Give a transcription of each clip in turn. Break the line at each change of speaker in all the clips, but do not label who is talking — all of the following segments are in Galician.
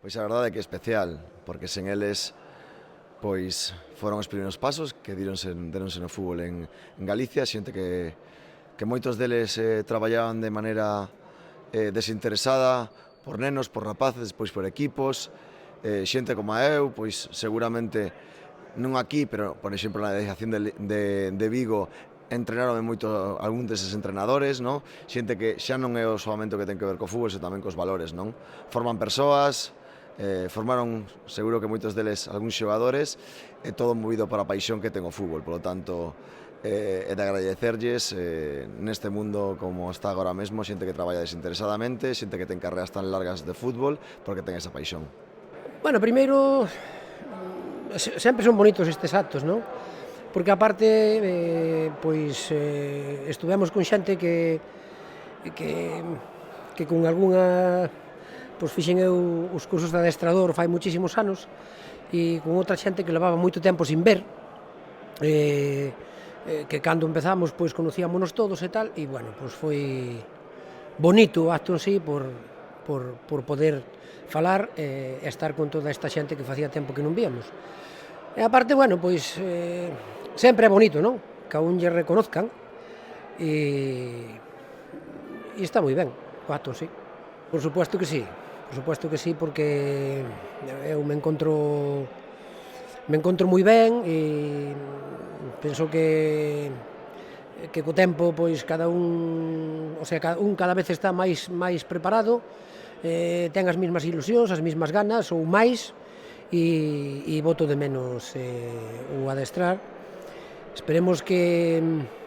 Pois a verdade é que é especial, porque sen eles pois foron os primeiros pasos que deronse no fútbol en Galicia, xente que moitos deles traballaban de maneira desinteresada por nenos, por rapaces, pois por equipos, xente como eu, pois seguramente non aquí, pero por exemplo na delegación de Vigo entrenaron moito algún deses entrenadores, non? Xente que xa non é solamente o que ten que ver co fútbol, senón tamén cos valores, non? Forman persoas, formaron seguro que moitos deles algúns xogadores e todo movido para a paixón que ten o fútbol, polo tanto é de agradecerlles neste mundo como está agora mesmo, xente que traballa desinteresadamente, xente que ten carreras tan largas de fútbol porque ten esa paixón.
Bueno, primeiro, sempre son bonitos estes actos, non? Porque aparte, estuvemos con xente que con algunha, pois fixen eu os cursos de adestrador fai muchísimos anos e con outra xente que levaba moito tempo sin ver, que cando empezamos pois conocíamonos todos e tal, e bueno, pois foi bonito o acto en sí por poder falar e estar con toda esta xente que facía tempo que non víamos. E aparte, bueno, pois sempre é bonito, non? Que a un lle reconozcan e está moi ben o acto, sí. Por supuesto que sí, porque eu me encontro moi ben e penso que co tempo pois cada un, o sea, cada vez está máis preparado, ten as mesmas ilusións, as mesmas ganas ou máis e boto de menos o adestrar. Esperemos que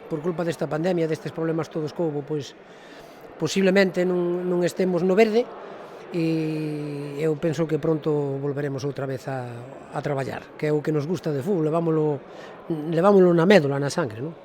por culpa desta pandemia, destes problemas todos que houbo, pois posiblemente non estemos no verde e eu penso que pronto volveremos outra vez a traballar, que é o que nos gusta de fútbol, levámolo na médula, na sangre, non?